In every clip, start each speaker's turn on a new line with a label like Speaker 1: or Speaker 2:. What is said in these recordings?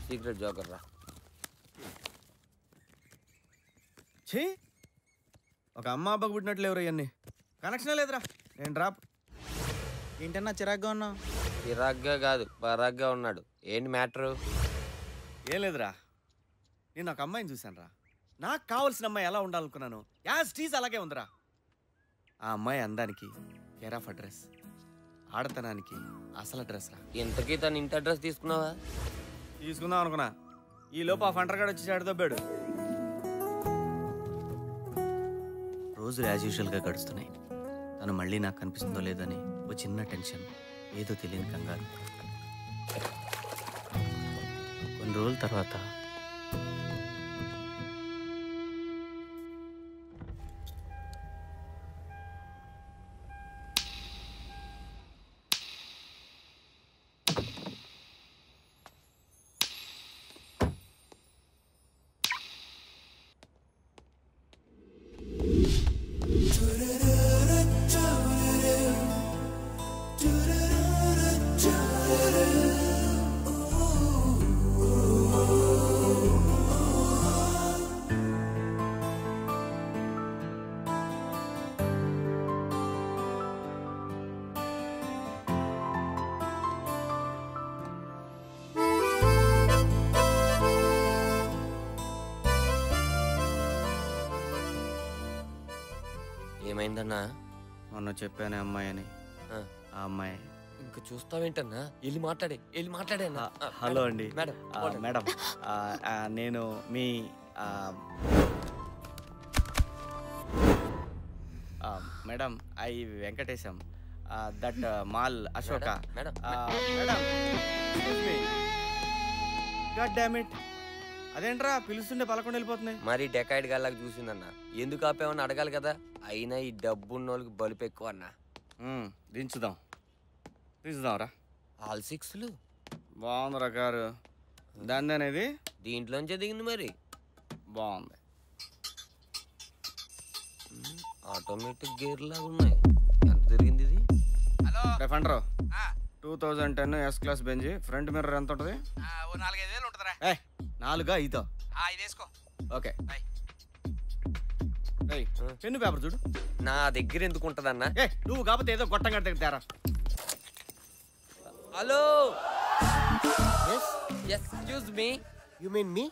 Speaker 1: Secret joker రా.
Speaker 2: ఛీ, ఒక అమ్మ అబ్బకు పుట్టినట్లు ఎవరు ఇవన్నీ కనెక్షన్ లేదురా. నేను డ్రాప్.
Speaker 3: ఏంటన్నా చిరాగ్గా ఉన్నావు?
Speaker 1: చిరాగ్గా కాదు, పరాగ్గా ఉన్నాడు. ఏంటి మ్యాటరు?
Speaker 2: ఏం లేదురా, నేను ఒక అమ్మాయిని చూశాను రా. నాకు కావాల్సిన అమ్మాయి ఎలా ఉండాలనుకున్నాను యాజ్ టీజ్ అలాగే ఉందిరా. ఆ అమ్మాయి అందానికి కేర్ ఆఫ్ అడ్రస్, ఆడతనానికి అసలు అడ్రస్ రా.
Speaker 1: ఇంతకీ తన ఇంటి అడ్రస్ తీసుకున్నావా?
Speaker 2: తీసుకుందాం అనుకున్నా, ఈ లోపు ఆ ఫంటర్గాడు వచ్చి ఆడిదొబ్బాడు. రోజులు యాజ్ యూజువల్గా గడుస్తున్నాయి. తను మళ్ళీ నాకు కనిపిస్తుందో లేదని ఓ చిన్న టెన్షన్, ఏదో తెలియని కంగారు. కొన్ని రోజుల తర్వాత
Speaker 1: ఏమైందన్నా?
Speaker 2: మొన్న చెప్పానే అమ్మాయి అని, ఆ అమ్మాయి.
Speaker 1: ఇంకా చూస్తావేంటన్నా? వెళ్ళి మాట్లాడే అన్నా.
Speaker 2: హలో అండి.
Speaker 1: మేడం
Speaker 2: మేడం, నేను మీ madam I Venkatesham, that mall Ashoka.
Speaker 1: Madam
Speaker 2: god damn it, అదేంట్రా పిలుస్తుండే పలకొండ వెళ్ళిపోతున్నాయి.
Speaker 1: మరి డెకాయిడ్ గాళ్ళకి చూసిందన్నా. ఎందుకు ఆపేమని అడగాలి కదా. అయినా ఈ డబ్బున్నోళ్ళకి బలుపు ఎక్కువ అన్నా.
Speaker 2: దించుదాంరా.
Speaker 1: ఆల్ సిక్స్లు
Speaker 2: బాగుందిరా కారు. దాని అనేది
Speaker 1: దీంట్లోంచే దిగింది. మరి
Speaker 2: బాగుంది.
Speaker 1: ఆటోమేటిక్ గేర్ లాగా ఉన్నాయి. ఎంత తిరిగింది ఇది?
Speaker 2: ఫండ్రో 2010 S class Benz. Front mirror ఎంత ఉంటుంది?
Speaker 3: 4-5 వేలు ఉంటుందిరా.
Speaker 2: 4-5
Speaker 3: వేసుకో.
Speaker 2: ఓకే. పెన్ను పేపర్ చూడు.
Speaker 1: నా దగ్గర ఎందుకు ఉంటదన్నా?
Speaker 2: నువ్వు కాకపోతే ఏదో గొట్టంగా తేరా.
Speaker 1: Hello, excuse me.
Speaker 4: You mean me?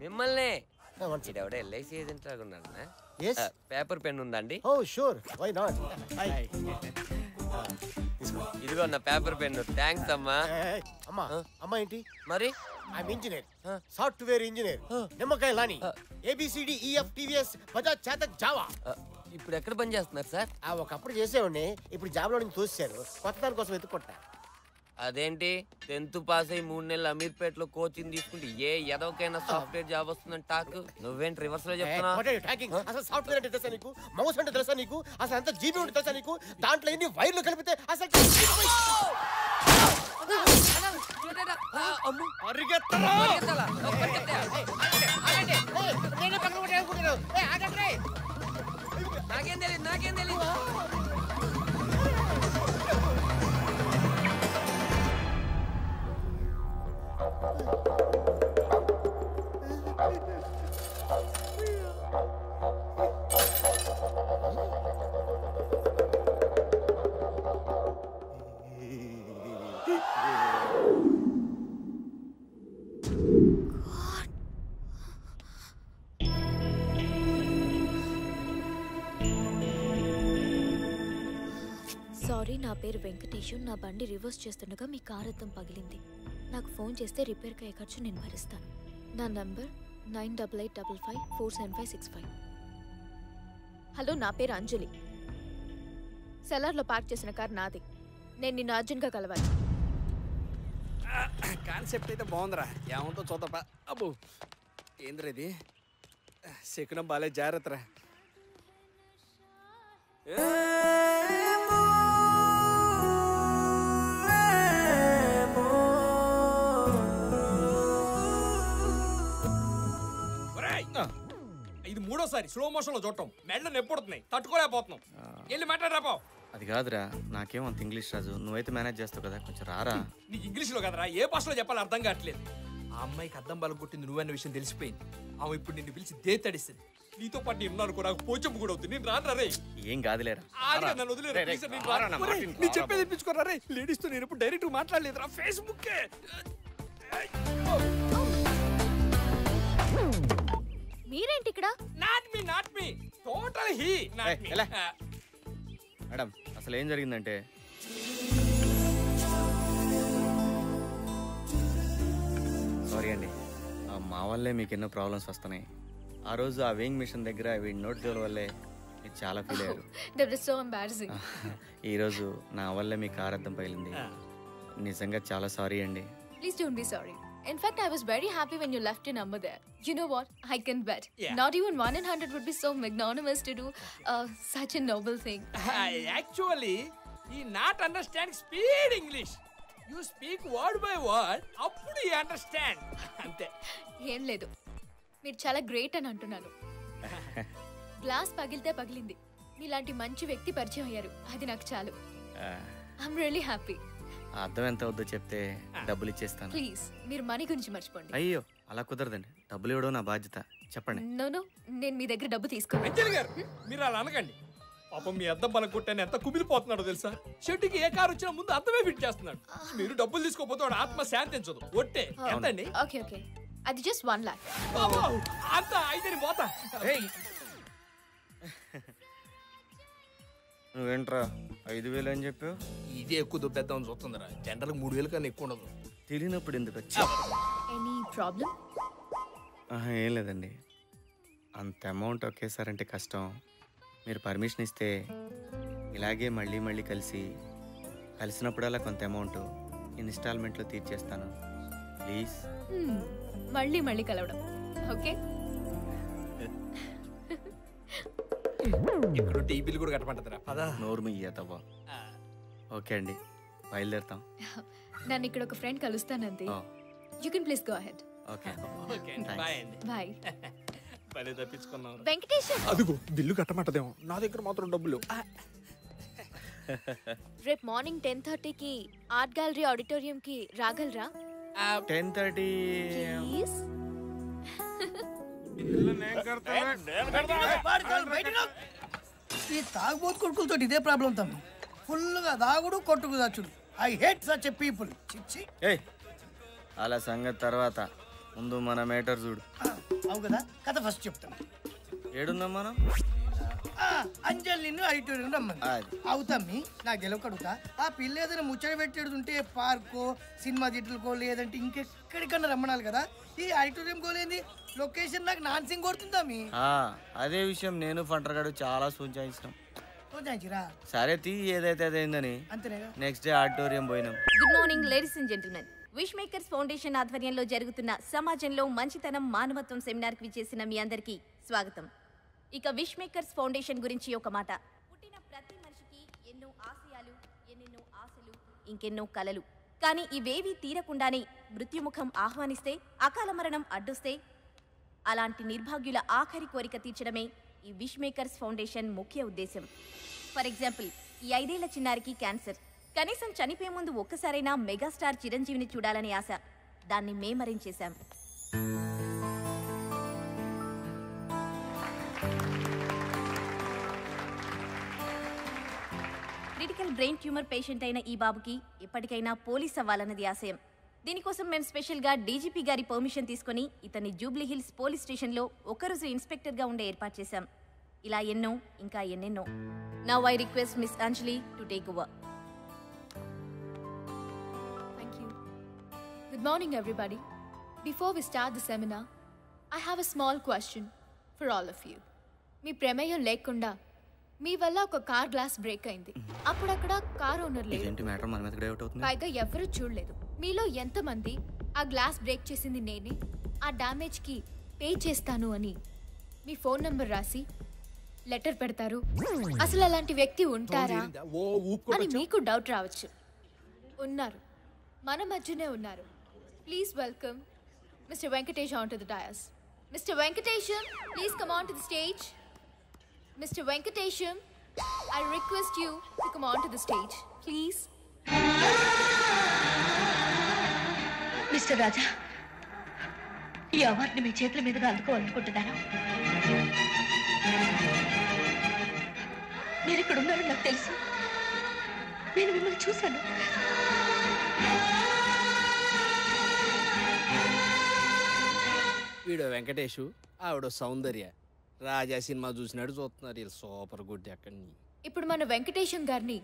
Speaker 1: మిమ్మల్నే.
Speaker 4: One second.
Speaker 1: ఇడెవడ ఎల్ఐసి ఏజెంట్ లాగా ఉన్నాడన్నా.
Speaker 4: Yes.
Speaker 1: పేపర్ పెన్ ఉందండి?
Speaker 4: Oh, sure. Why not? Hi.
Speaker 1: ఇదిగో నా పేపర్ పెన్ను. థ్యాంక్స్ అమ్మా.
Speaker 4: Hey. అమ్మా ఏంటి?
Speaker 1: మరి
Speaker 4: I'm engineer. Software engineer. నిమ్మకాయ లాని. ABCD EF TVS Bajaj Chetak Java.
Speaker 1: ఇప్పుడు ఎక్కడ పని చేస్తున్నారు సార్?
Speaker 4: ఒకప్పుడు చేసేవాడిని, ఇప్పుడు జాబ్ లో నుంచి తోసేశారు. కొత్త దాని కోసం వెతుక్కుంటా.
Speaker 1: అదేంటి 10th పాస్ అయ్యి 3 నెలలు అమీర్పేటలో కోచింగ్ తీసుకుంటే ఏ ఎదవకైనా సాఫ్ట్వేర్ జాబ్ వస్తుందని టాక్. నువ్వేంటి రివర్స్ లో చెప్తున్నావు?
Speaker 4: అసలు సాఫ్ట్వేర్ అంటే తెలుసా నీకు? మౌస్ అంటే తెలుసా నీకు? అసలు అంత జీబీ ఉంటే తెలుసా నీకు? దాంట్లో ఎన్ని వైర్లు కలిపితే అసలు
Speaker 1: నాకేం తెలీదు.
Speaker 5: సారీ, నా పేరు వెంకటేష్. నా బండి రివర్స్ చేస్తుండగా మీ కార్ అద్దం పగిలింది. నాకు ఫోన్ చేస్తే రిపేర్కి అయ్యే ఖర్చు నేను భరిస్తాను. నా నంబర్ 9885547565. హలో, నా పేరు అంజలి. సెలార్లో పార్క్ చేసిన కార్ నాది. నేను నిన్ను అర్జెంట్గా కలవాలి.
Speaker 3: కాన్సెప్ట్ అయితే బాగుందిరా. ఏమంతో చూద్దాపా. అబ్బో ఏంద్రా ఇది? శకునం బాలే, జాగ్రత్తరా.
Speaker 6: ఇది మూడోసారి స్లో మోషన్ లో చూడటం. మెడలు నొప్పుడుతున్నాయి, తట్టుకోలేకపోతున్నాం. వెళ్ళి మాట్లాడరాపో.
Speaker 2: అది కాదురా, నాకేమంత ఇంగ్లీష్ రాజు. నువ్వైతే మేనేజ్ చేస్తావు కదా, కొంచెం రారా.
Speaker 6: నీకు ఇంగ్లీష్ లో కదరా, ఏ భాషలో చెప్పాలి అర్థం కావట్లేదు. ఆ అమ్మాయికి అద్దం బలం కొట్టింది నువ్వన్న విషయం తెలిసిపోయింది. ఆమె ఇప్పుడు నిన్ను పిలిచి దేతడిస్తుంది. నీతో పాటు నేను ఉన్నాను నాకు పోచంపు కూడా అవుతుంది. నేను రాను రే.
Speaker 2: ఏం కాదులేరా.
Speaker 6: నన్ను వదిలేరా ప్లీజ్. నేను రాను. నీ చెప్పేది వినిపించుకోరా రే. లేడీస్ తో నేను ఇప్పుడు డైరెక్ట్ మాట్లాడలేదురా. ఫేస్బుక్
Speaker 5: మీరేంటి ఇక్కడ?
Speaker 6: Not me total he not me.
Speaker 2: Madam అసలు ఏం జరిగిందంటే సారీ అండి, మా వల్లే మీకు ఎన్నో ప్రాబ్లమ్స్ వస్తున్నాయి. ఆ రోజు ఆ వేయింగ్ మిషన్ దగ్గర వీడి నోట్ జోల వల్లే మీరు చాలా ఫీల్ అయ్యారు.
Speaker 5: That was so embarrassing.
Speaker 2: ఈరోజు నా వల్లే మీ కారు అద్దం పగిలింది. నిజంగా చాలా సారీ అండి.
Speaker 5: Please don't be sorry. In fact, I was very happy when you left your number there. You know what? I can bet.
Speaker 6: Yeah.
Speaker 5: Not even 1 in 100 would be so magnanimous to do such a noble thing.
Speaker 6: Actually ఈ not understand speed English. You speak word by word, అప్పుడు ఈ understand అంతే.
Speaker 5: ఏం లేదు, మీరు చాలా great అని అంటున్నాను. గ్లాస్ పగిలితే పగిలింది, మీలాంటి మంచి వ్యక్తి పరిచయం అయ్యారు, అది నాకు చాలు. I'm really happy.
Speaker 2: ఆ అద్దం ఎంత అవుద్దో చెప్తే డబ్బులు ఇచ్చేస్తాను.
Speaker 5: ప్లీజ్ మీరు మనీ గురించి మర్చిపోండి.
Speaker 2: అయ్యో అలా కుదరదండి, డబ్బులు ఇవ్వడం నా బాధ్యత. చెప్పండి.
Speaker 5: నో, నేను మీ దగ్గర డబ్బు తీసుకోను.
Speaker 6: అంజలి గారు మీరు అలా అనకండి. పాపం మీ అద్దం బలం కొట్టాను ఎంత కుమిలిపోతున్నాడో తెలుసా. షెడ్డుకి ఏ కారు వచ్చినా ముందు అద్దమే ఫిట్ చేస్తున్నాడు. మీరు డబ్బులు తీసుకోకపోతే వాడు ఆత్మ శాంతించదు. ఒట్టే ఎంతండి?
Speaker 5: ఓకే అది జస్ట్ 1 lakh.
Speaker 6: అంత అయితే పోతా.
Speaker 2: నువ్వేంట్రా 5,000 అని చెప్పావు?
Speaker 6: ఇదే ఎక్కువ దుబ్బేద్దామని చూస్తుందిరా. జనరల్ 3,000 కన్నా ఎక్కువ ఉండదు.
Speaker 2: తెలియనప్పుడు ఎందుకు వచ్చి?
Speaker 5: Any problem?
Speaker 2: ఏం లేదండి, అంత అమౌంట్ ఒకేసారంటే కష్టం. మీరు పర్మిషన్ ఇస్తే ఇలాగే మళ్ళీ మళ్ళీ కలిసినప్పుడల్లా కొంత అమౌంట్ ఇన్స్టాల్మెంట్లో తీర్చేస్తాను. ప్లీజ్.
Speaker 5: మళ్ళీ కలవడం ఓకే?
Speaker 6: ఇప్పుడు టీవీలు కూడా కట్టమంటారా? పదా
Speaker 2: నోరు ముయ్యతవ్వా. ఓకే అండి, బయలుదేరుతాం.
Speaker 5: నన్ను ఇక్కడ ఒక ఫ్రెండ్ కలుస్తానంది. You can please go ahead.
Speaker 2: Okay
Speaker 6: bye అండి.
Speaker 5: బాయ్.
Speaker 6: పని తప్పించుకున్నాం.
Speaker 5: వెంకటేశం
Speaker 3: అదిగో బిల్లు కట్టమంటదేమో, నా దగ్గర మాత్రం డబ్బులు.
Speaker 5: రేపు మార్నింగ్ 10:30కి ఆర్ట్ గ్యాలరీ ఆడిటోరియం కి రాగలరా?
Speaker 2: 10:30.
Speaker 5: ప్లీజ్.
Speaker 7: ఈ తాగుబోతు కొడుకులతో ఇదే ప్రాబ్లం తమ్మి. ఫుల్గా దాగుడు కొట్టుకు దాచుడు. I hate such a people. చిచ్చి.
Speaker 2: ఏయ్ అలా సంగతి తర్వాత, ముందు మన మేటర్ చూడు.
Speaker 7: అవు కదా, కథ ఫస్ట్ చెప్తాను.
Speaker 2: ఏడున్నాం మనం?
Speaker 7: అంజలిని ఆడిటోరియం రమ్మని. అవుతమ్మి నాకు గెలవకడుగుతా. ఆ పిల్ల ఏదైనా ముచ్చట పెట్టేడుంటే పార్కో సినిమా థియేటర్కో లేదంటే ఇంకెక్కడికన్నా రమ్మనాలి కదా. ఈ ఆడిటోరియం కోలేంది లొకేషన్ నాకు నాన్సింగ్ కొడుతుందమ్మి.
Speaker 2: అదే విషయం నేను ఫంటర్గాడు చాలా సూచించాం. సరే తీ, ఏదైతే అదైందని.
Speaker 7: అంతేనేగా.
Speaker 2: నెక్స్ట్ డే ఆడిటోరియం పోయినాం.
Speaker 8: Good morning ladies and gentlemen. Wish Makers Foundation ఆధ్వర్యంలో జరుగుతున్న సమాజంలో మంచితనం మానవత్వం సెమినార్కి విచ్చేసిన మీ అందరికీ స్వాగతం. ఇక విష్ మేకర్స్ ఫౌండేషన్ గురించి ఒక మాట. పుట్టిన ప్రతి మనిషికి ఎన్నో ఆశయాలు, ఎన్నెన్నో ఆశలు, ఇంకెన్నో కలలు. కానీ ఇవేవీ తీరకుండానే మృత్యుముఖం ఆహ్వానిస్తే, అకాల మరణం అడ్డొస్తే, అలాంటి నిర్భాగ్యుల ఆఖరి కోరిక తీర్చడమే ఈ విష్ మేకర్స్ ఫౌండేషన్ ముఖ్య ఉద్దేశం. ఫర్ ఎగ్జాంపుల్, ఈ 5 ఏళ్ల చిన్నారికి క్యాన్సర్. కనీసం చనిపోయే ముందు ఒక్కసారైనా మెగాస్టార్ చిరంజీవిని చూడాలనే ఆశ. దాన్ని మేమరించేశాం. క్రిటికల్ బ్రెయిన్ ట్యూమర్ పేషెంట్ అయిన ఈ బాబుకి ఎప్పటికైనా పోలీస్ అవ్వాలన్నది ఆశయం. దీనికోసం మేము స్పెషల్గా డీజీపీ గారి పర్మిషన్ తీసుకుని ఇతన్ని జూబ్లీ హిల్స్ పోలీస్ స్టేషన్లో ఒక్కరోజు ఇన్స్పెక్టర్గా ఉండే ఏర్పాటు చేశాం. ఇలా ఎన్నో, ఇంకా ఎన్నెన్నో. Now I request miss Anjali to take over.
Speaker 5: Thank you. Good morning, everybody. Before we start the seminar, I have a small question for all of you. మీ ప్రమేయం లేకుండా మీ వల్ల ఒక కార్ గ్లాస్ బ్రేక్ అయింది. అప్పుడు అక్కడ కార్ ఓనర్ లేదు, పైగా ఎవరు చూడలేదు. మీలో ఎంతమంది ఆ గ్లాస్ బ్రేక్ చేసింది నేనే, ఆ డ్యామేజ్ కి పే చేస్తాను అని మీ ఫోన్ నంబర్ రాసి లెటర్ పెడతారు? అసలు అలాంటి వ్యక్తి ఉంటారా అని మీకు డౌట్ రావచ్చు. ఉన్నారు, మన మధ్యనే ఉన్నారు. Please welcome mister Venkatesh on to the dais. Mister Venkatesham, please come on to the stage. Mr. Venkatesham, I request you to come on to the stage, please.
Speaker 9: Mr. Raja, ఈ అవార్డుని మీ చేతుల మీదుగా అందుకోవాలనుకుంటున్నాను. మీరు ఇక్కడ ఉన్నారని నాకు తెలుసు. నేను మిమ్మల్ని చూశాను.
Speaker 3: వీడు వెంకటేషు, ఆవిడ సౌందర్య. రాజా సినిమా చూసినాడు చూస్తున్నారు. వీళ్ళు సూపర్ గుడ్. అక్కడి
Speaker 5: ఇప్పుడు మన వెంకటేశం గారిని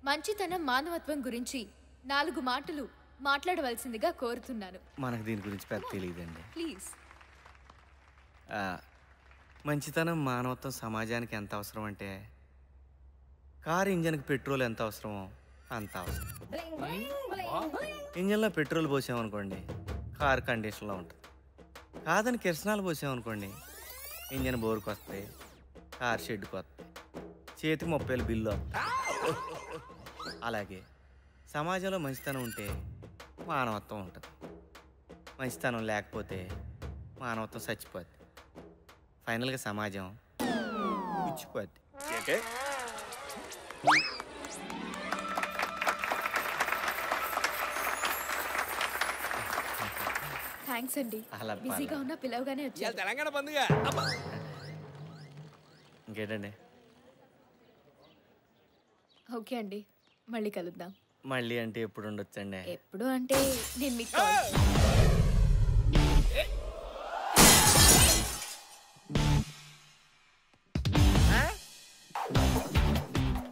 Speaker 5: మంచితనం మానవత్వం గురించి 4 మాటలు మాట్లాడవలసిందిగా కోరుతున్నాను.
Speaker 2: మనకు దీని గురించి పెద్ద తెలియదండి.
Speaker 5: ప్లీజ్.
Speaker 2: మంచితనం మానవత్వం సమాజానికి ఎంత అవసరం అంటే కారు ఇంజన్కి పెట్రోల్ ఎంత అవసరమో అంత అవసరం. ఇంజన్లో పెట్రోల్ పోసామనుకోండి కారు కండిషన్లో ఉంటుంది. కాదని కిరసనాలు పోసామనుకోండి ఇంజన్ బోరుకు వస్తాయి, కారు షెడ్కి వస్తాయి, చేతికి 30,000 బిల్లు. అలాగే సమాజంలో మంచితనం ఉంటే మానవత్వం ఉంటుంది. మంచితనం లేకపోతే మానవత్వం చచ్చిపోద్ది. ఫైనల్గా సమాజం ఇచ్చిపోద్ది.
Speaker 5: థ్యాంక్స్ అండి.
Speaker 2: అలా
Speaker 5: బిజీగా ఉన్న పిలవగానే వచ్చారు.
Speaker 3: తెలంగాణ పండుగ.
Speaker 2: ఇంకేంటండి?
Speaker 5: ఓకే అండి, మళ్ళీ కలుద్దాం.
Speaker 2: మళ్ళీ అంటే ఎప్పుడు ఉండొచ్చండి?
Speaker 5: ఎప్పుడు అంటే నేను మీకు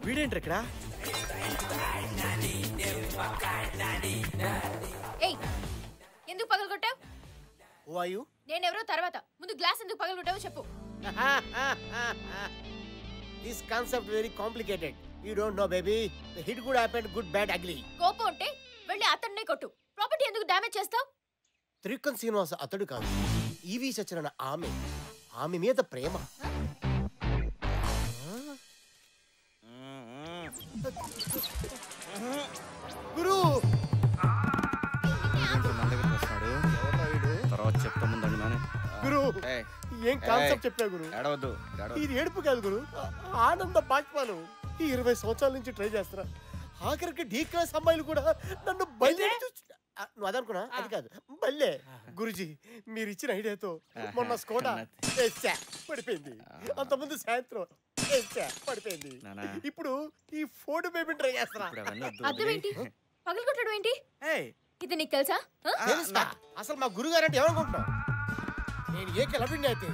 Speaker 2: వీడేంటి ఇక్కడ?
Speaker 5: ఏయ్, ఎందుకు పగలగొట్టావు?
Speaker 4: Who are you?
Speaker 5: నేనెవరో తర్వాత, ముందు గ్లాస్ ఎందుకు పగలగొట్టావో చెప్పు.
Speaker 4: This concept very complicated. You don't know, baby. The hit could happen, good, bad, ugly.
Speaker 5: కోపం ఉంటే వెళ్ళి అతన్నే కొట్టు. ప్రాపర్టీ ఎందుకు డ్యామేజ్ చేస్తావు?
Speaker 4: త్రికన్ శ్రీనివాస అతడు కాదు, ఈవి సత్యనారాయణ ఆమె మీద ప్రేమ. గురు
Speaker 2: తర్వాత చెప్తా ముందండి మన
Speaker 4: గురు ఏం కాన్సెప్ట్ చెప్పా గురు?
Speaker 2: ఏడవద్దు.
Speaker 4: ఇది ఏడుపు కాదు గురు, ఆనంద బాష్పాలు. ఈ 20 సంవత్సరాల నుంచి ట్రై చేస్తున్నా. ఆఖరికి డీ క్లాస్ అమ్మాయిలు కూడా నన్ను బయలు. నువ్వు అదనుకున్నా, అది కాదు బల్లే. గురుజీ మీరు ఇచ్చిన ఐడియాతో మొన్న స్కోడా పడిపోయింది, అంతకుముందు సాయంత్రం పడిపోయింది. ఇప్పుడు ఈ ఫోర్డ్ బేబీ ట్రై చేస్తున్నా.
Speaker 5: అర్థం ఏంటి? పగలగొట్టడం ఏంటి? ఇది నీకు తెలుసా?
Speaker 4: తెలుసా? అసలు మా గురుగారు అంటే ఏమనుకుంటున్నావు? నేను ఏకలవ్యుడిని అయితే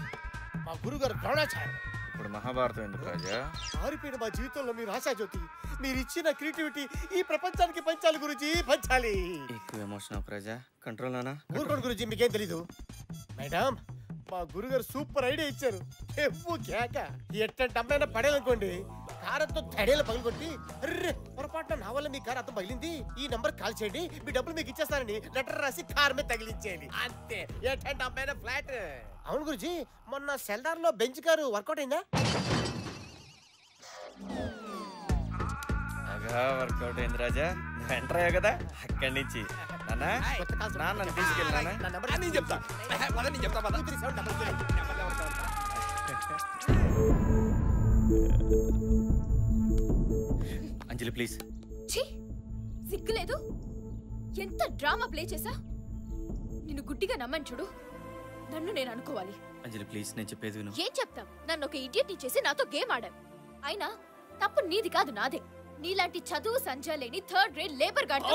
Speaker 4: మా గురుగారు ద్రోణాచార్య.
Speaker 2: ఇప్పుడు మహాభారతం ఎందుకు రాజా?
Speaker 4: మారిపోయిన మా జీవితంలో మీరు ఆశాజ్యోతి. మీరు ఇచ్చిన క్రియేటివిటీ ఈ ప్రపంచానికి పంచాలి గురుజీ, పంచాలి.
Speaker 2: ఎక్కువ ఎమోషన్ ప్రజా కంట్రోల్ నానా.
Speaker 4: ఊరుకోండి గురుజీ, మీకేం తెలీదు. మేడం మా గురుగారు సూపర్ ఐడియా ఇచ్చారు. ఎవ్వు కేక ఎట్టంటే అమ్మాయినా పడేయాలనుకోండి, కారంతో తడేలా పగలగొట్టి అర్రే పొరపాటున నా వల్ల మీ కారు అర్థం పగిలింది, ఈ నంబర్ కాల్ చేయండి, మీ డబ్బులు మీకు ఇచ్చేస్తానని లెటర్ రాసి కార్ మీద తగిలించేయండి. అంతే. ఎట్టంటే అమ్మాయినా ఫ్లాట్. అవును గురుజీ, మొన్న సెల్దార్ లో బెంచ్ కారు వర్కౌట్ అయిందా?
Speaker 2: వర్కౌట్ అయింది రాజా. ఎంటర్ అయ్యా కదా అక్కడి నుంచి. నాన్న తీసుకెళ్ళానా?
Speaker 3: నేను చెప్తా.
Speaker 2: అంజలి ప్లీజ్.
Speaker 5: సిగ్గులేదు? ఎంత డ్రామా ప్లే చేసా? నిన్ను గుడ్డిగా నమ్మని చూడు, నన్ను నేను అనుకోవాలి.
Speaker 2: అంజలి ప్లీజ్, నేను చెప్పేది విను.
Speaker 5: ఏం చెప్తాం? నన్ను ఒక ఇడియట్ చేసి నాతో గేమ్ ఆడాం. అయినా తప్పు నీది కాదు, నాదే. నీలాంటి చదువు సంజా లేని థర్డ్ రేట్ లేబర్ గార్డ్.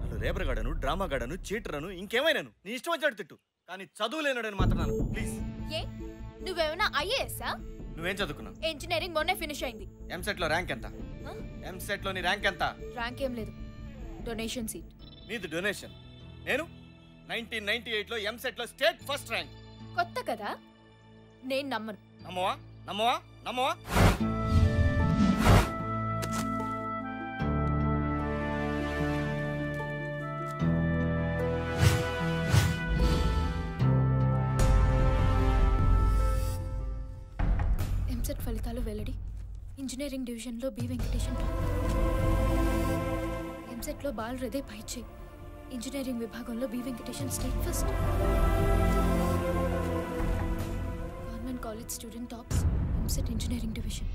Speaker 2: నన్ను లేబర్ గాడను, డ్రామా గాడను, చీటరను, ఇంకేమైనాను నీ ఇష్టం వచ్చాడు తిట్టు, కానీ చదువు లేనాడని మాత్రం నాను ప్లీజ్.
Speaker 5: ఏ నువ్వేమైనా ఐఏఎస్సా?
Speaker 2: నువ్వేం చదువుకున్నావు?
Speaker 5: ఇంజనీరింగ్ మొన్నే ఫినిష్ అయింది.
Speaker 2: ఎంసెట్ లో ర్యాంక్ ఎంత? ఎంసెట్ లో నీ ర్యాంక్ ఎంత?
Speaker 5: ర్యాంక్ ఏం లేదు, డొనేషన్ సీట్.
Speaker 2: నీది డొనేషన్. నేను 1998 లో ఎంసెట్ లో స్టేట్ ఫస్ట్ ర్యాంక్.
Speaker 5: కొత్త కదా, నేను నమ్మను.
Speaker 2: నమ్మవా? నమ్మవా? నమ్మవా?
Speaker 5: ఎంసెట్ ఫలితాలు వెల్లడి. ఇంజనీరింగ్ డివిజన్లో బి వెంకటేశన్ టాప్. ఎంసెట్లో బాల్ హృదయ్ పైచే. ఇంజనీరింగ్ విభాగంలో B Venkatesan state first. Government college student tops EAMCET engineering division.